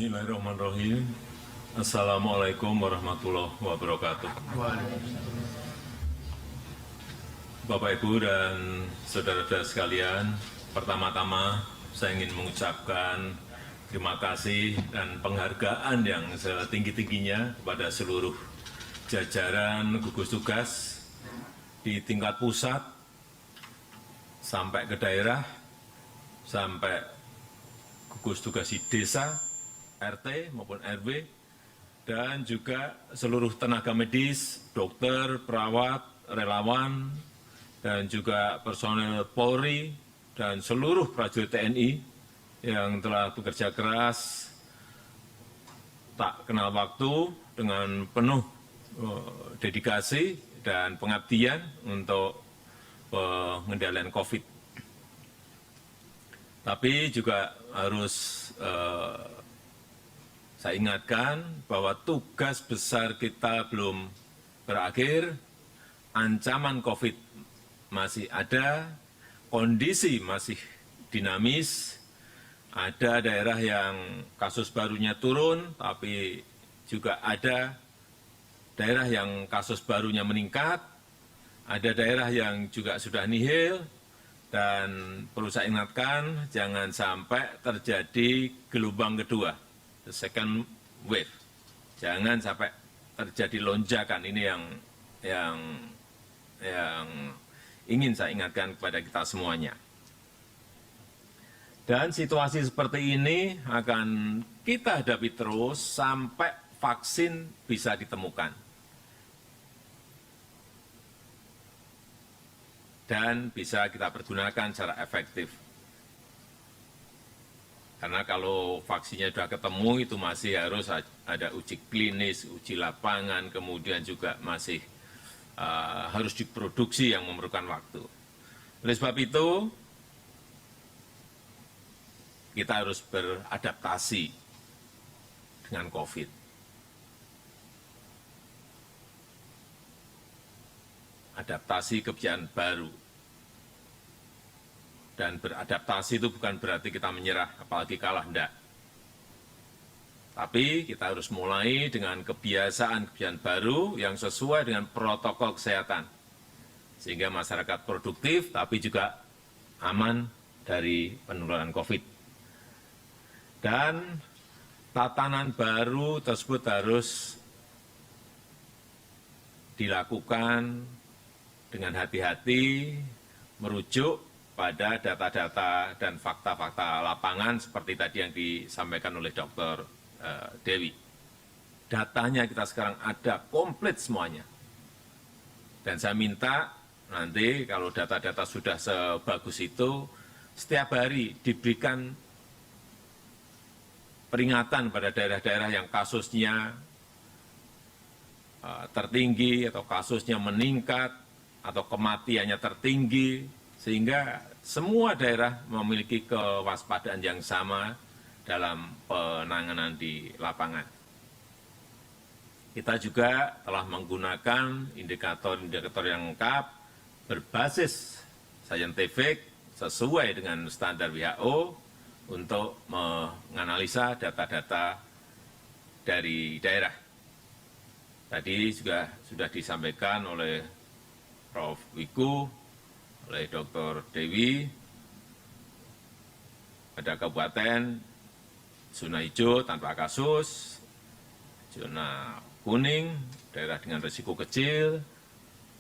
Bismillahirrahmanirrahim. Assalamualaikum warahmatullahi wabarakatuh. Bapak, Ibu, dan saudara-saudara sekalian, pertama-tama saya ingin mengucapkan terima kasih dan penghargaan yang setinggi-tingginya kepada seluruh jajaran gugus tugas di tingkat pusat sampai ke daerah, sampai gugus tugas di desa, RT maupun RW, dan juga seluruh tenaga medis, dokter, perawat, relawan, dan juga personel Polri, dan seluruh prajurit TNI yang telah bekerja keras, tak kenal waktu, dengan penuh dedikasi dan pengabdian untuk pengendalian COVID. Tapi juga harus saya ingatkan bahwa tugas besar kita belum berakhir, ancaman COVID masih ada, kondisi masih dinamis, ada daerah yang kasus barunya turun, tapi juga ada daerah yang kasus barunya meningkat, ada daerah yang juga sudah nihil, dan perlu saya ingatkan, jangan sampai terjadi gelombang kedua, the second wave. Jangan sampai terjadi lonjakan. Ini yang ingin saya ingatkan kepada kita semuanya. Dan situasi seperti ini akan kita hadapi terus sampai vaksin bisa ditemukan. Dan bisa kita pergunakan secara efektif. Karena kalau vaksinnya sudah ketemu, itu masih harus ada uji klinis, uji lapangan, kemudian juga masih harus diproduksi yang memerlukan waktu. Oleh sebab itu, kita harus beradaptasi dengan COVID. Adaptasi kebiasaan baru. Dan beradaptasi itu bukan berarti kita menyerah, apalagi kalah, enggak. Tapi kita harus mulai dengan kebiasaan-kebiasaan baru yang sesuai dengan protokol kesehatan. Sehingga masyarakat produktif, tapi juga aman dari penularan COVID. Dan tatanan baru tersebut harus dilakukan dengan hati-hati, merujuk pada data-data dan fakta-fakta lapangan seperti tadi yang disampaikan oleh Dr. Dewi. Datanya kita sekarang ada komplit semuanya. Dan saya minta nanti kalau data-data sudah sebagus itu, setiap hari diberikan peringatan pada daerah-daerah yang kasusnya tertinggi atau kasusnya meningkat atau kematiannya tertinggi, sehingga semua daerah memiliki kewaspadaan yang sama dalam penanganan di lapangan. Kita juga telah menggunakan indikator-indikator yang lengkap berbasis saintifik sesuai dengan standar WHO untuk menganalisa data-data dari daerah. Tadi juga sudah disampaikan oleh Prof. Wiku, oleh Dr. Dewi, pada kabupaten zona hijau tanpa kasus, zona kuning daerah dengan risiko kecil,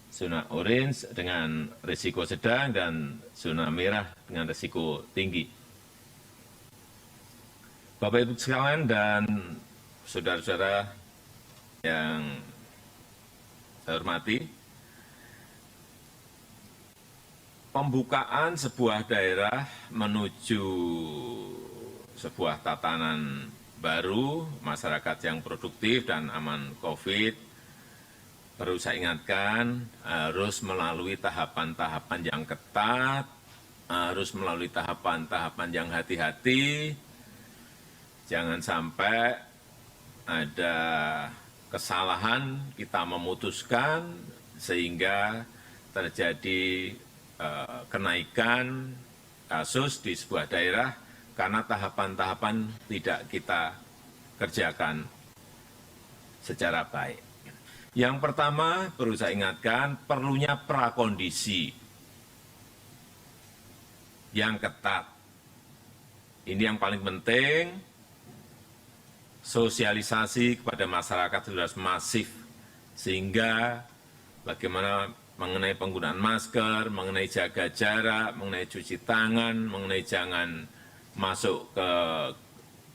zona orange dengan risiko sedang, dan zona merah dengan risiko tinggi. Bapak Ibu sekalian dan saudara-saudara yang saya hormati, pembukaan sebuah daerah menuju sebuah tatanan baru, masyarakat yang produktif dan aman COVID, perlu saya ingatkan, harus melalui tahapan-tahapan yang ketat, harus melalui tahapan-tahapan yang hati-hati, jangan sampai ada kesalahan kita memutuskan sehingga terjadi kenaikan kasus di sebuah daerah karena tahapan-tahapan tidak kita kerjakan secara baik. Yang pertama perlu saya ingatkan, perlunya prakondisi yang ketat. Ini yang paling penting, sosialisasi kepada masyarakat sudah masif, sehingga bagaimana mengenai penggunaan masker, mengenai jaga jarak, mengenai cuci tangan, mengenai jangan masuk ke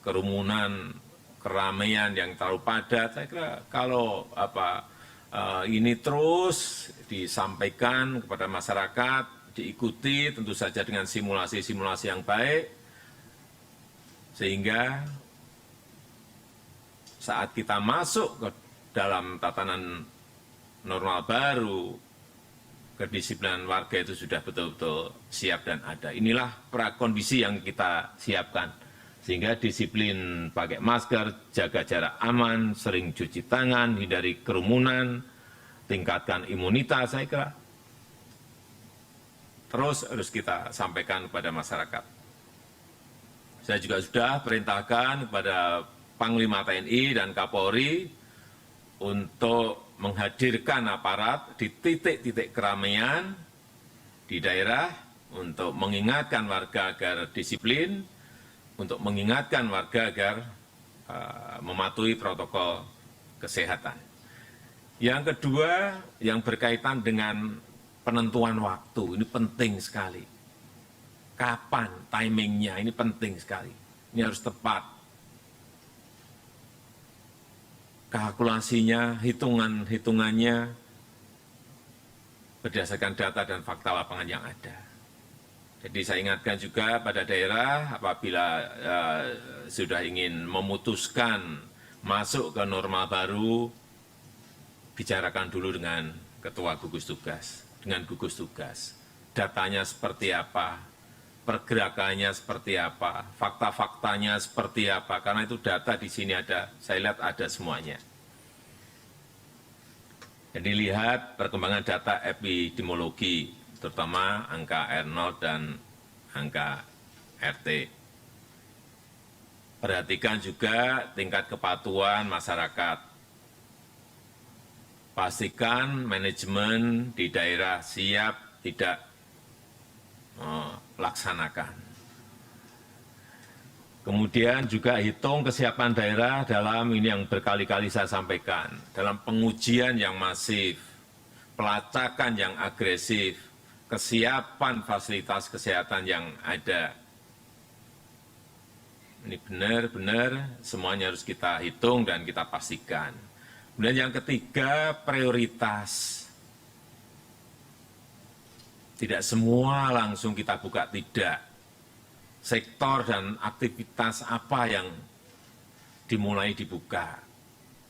kerumunan, keramaian yang terlalu padat. Saya kira kalau ini terus disampaikan kepada masyarakat, diikuti tentu saja dengan simulasi-simulasi yang baik, sehingga saat kita masuk ke dalam tatanan normal baru, kedisiplinan warga itu sudah betul-betul siap dan ada. Inilah prakondisi yang kita siapkan. Sehingga disiplin pakai masker, jaga jarak aman, sering cuci tangan, hindari kerumunan, tingkatkan imunitas, saya kira terus harus kita sampaikan kepada masyarakat. Saya juga sudah perintahkan kepada Panglima TNI dan Kapolri untuk menghadirkan aparat di titik-titik keramaian di daerah untuk mengingatkan warga agar disiplin, untuk mengingatkan warga agar mematuhi protokol kesehatan. Yang kedua, yang berkaitan dengan penentuan waktu, ini penting sekali. Kapan timingnya, ini penting sekali. Ini harus tepat. Kalkulasinya, hitungannya berdasarkan data dan fakta lapangan yang ada. Jadi saya ingatkan juga pada daerah apabila sudah ingin memutuskan masuk ke normal baru, bicarakan dulu dengan ketua gugus tugas, dengan gugus tugas. Datanya seperti apa, pergerakannya seperti apa, fakta-faktanya seperti apa, karena itu data di sini ada, saya lihat ada semuanya. Jadi lihat perkembangan data epidemiologi, terutama angka R0 dan angka RT. Perhatikan juga tingkat kepatuhan masyarakat. Pastikan manajemen di daerah siap tidak melaksanakan. Kemudian juga hitung kesiapan daerah dalam ini yang berkali-kali saya sampaikan, dalam pengujian yang masif, pelacakan yang agresif, kesiapan fasilitas kesehatan yang ada. Ini benar-benar semuanya harus kita hitung dan kita pastikan. Kemudian yang ketiga, prioritas. Tidak semua langsung kita buka, tidak. Sektor dan aktivitas apa yang dimulai dibuka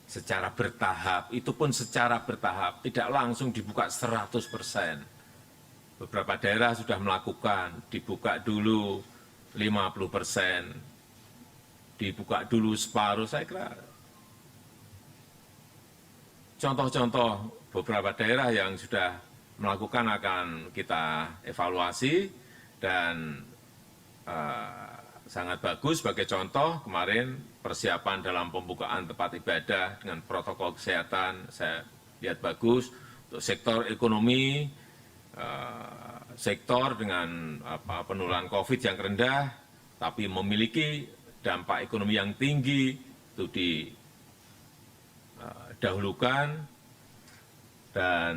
secara bertahap, itu pun secara bertahap, tidak langsung dibuka 100%. Beberapa daerah sudah melakukan, dibuka dulu 50%, dibuka dulu separuh, saya kira contoh-contoh beberapa daerah yang sudah melakukan akan kita evaluasi dan sangat bagus sebagai contoh kemarin persiapan dalam pembukaan tempat ibadah dengan protokol kesehatan saya lihat bagus untuk sektor ekonomi, sektor dengan penularan COVID yang rendah tapi memiliki dampak ekonomi yang tinggi itu dahulukan, dan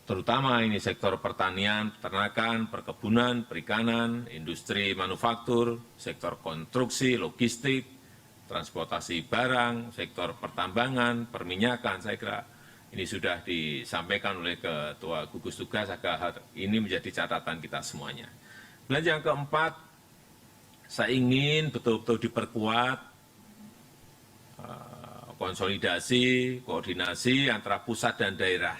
terutama ini sektor pertanian, peternakan, perkebunan, perikanan, industri manufaktur, sektor konstruksi, logistik, transportasi barang, sektor pertambangan, perminyakan, saya kira ini sudah disampaikan oleh Ketua Gugus Tugas agar ini menjadi catatan kita semuanya. Dan yang keempat, saya ingin betul-betul diperkuat konsolidasi, koordinasi antara pusat dan daerah,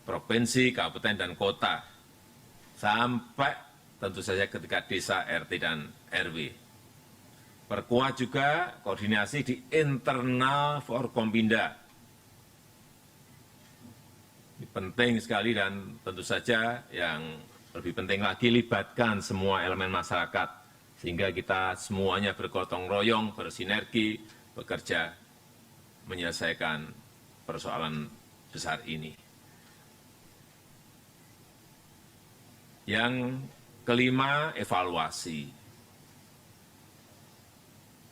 provinsi, kabupaten, dan kota, sampai tentu saja ketika desa, RT, dan RW. Perkuat juga koordinasi di internal Forkompinda. Ini penting sekali dan tentu saja yang lebih penting lagi libatkan semua elemen masyarakat sehingga kita semuanya bergotong royong, bersinergi, bekerja menyelesaikan persoalan besar ini. Yang kelima, evaluasi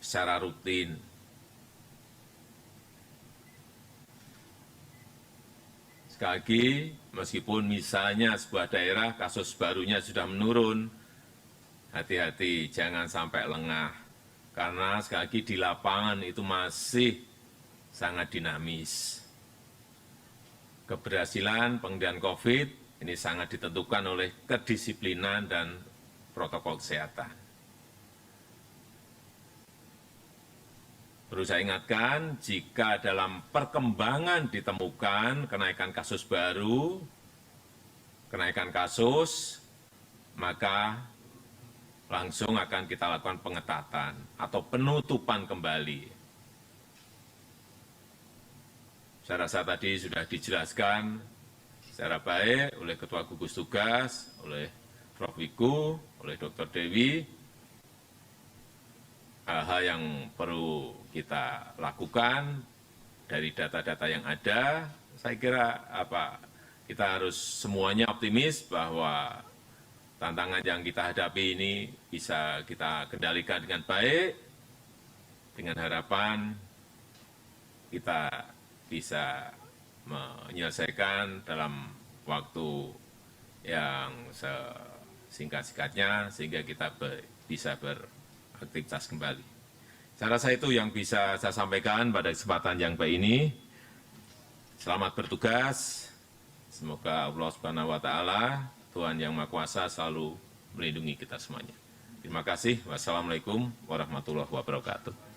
secara rutin. Sekali lagi, meskipun misalnya sebuah daerah kasus barunya sudah menurun, hati-hati, jangan sampai lengah. Karena sekali lagi di lapangan itu masih sangat dinamis. Keberhasilan pengendalian COVID ini sangat ditentukan oleh kedisiplinan dan protokol kesehatan. Perlu saya ingatkan, jika dalam perkembangan ditemukan kenaikan kasus baru, kenaikan kasus, maka langsung akan kita lakukan pengetatan atau penutupan kembali. Saya rasa tadi sudah dijelaskan secara baik oleh Ketua Gugus Tugas, oleh Prof. Wiku, oleh Dr. Dewi, hal-hal yang perlu kita lakukan dari data-data yang ada. Saya kira kita harus semuanya optimis bahwa tantangan yang kita hadapi ini bisa kita kendalikan dengan baik, dengan harapan kita bisa menyelesaikan dalam waktu yang sesingkat-singkatnya sehingga kita bisa beraktivitas kembali. Saya rasa itu yang bisa saya sampaikan pada kesempatan yang baik ini. Selamat bertugas. Semoga Allah Subhanahu wa taala, Tuhan yang Maha Kuasa selalu melindungi kita semuanya. Terima kasih. Wassalamualaikum warahmatullahi wabarakatuh.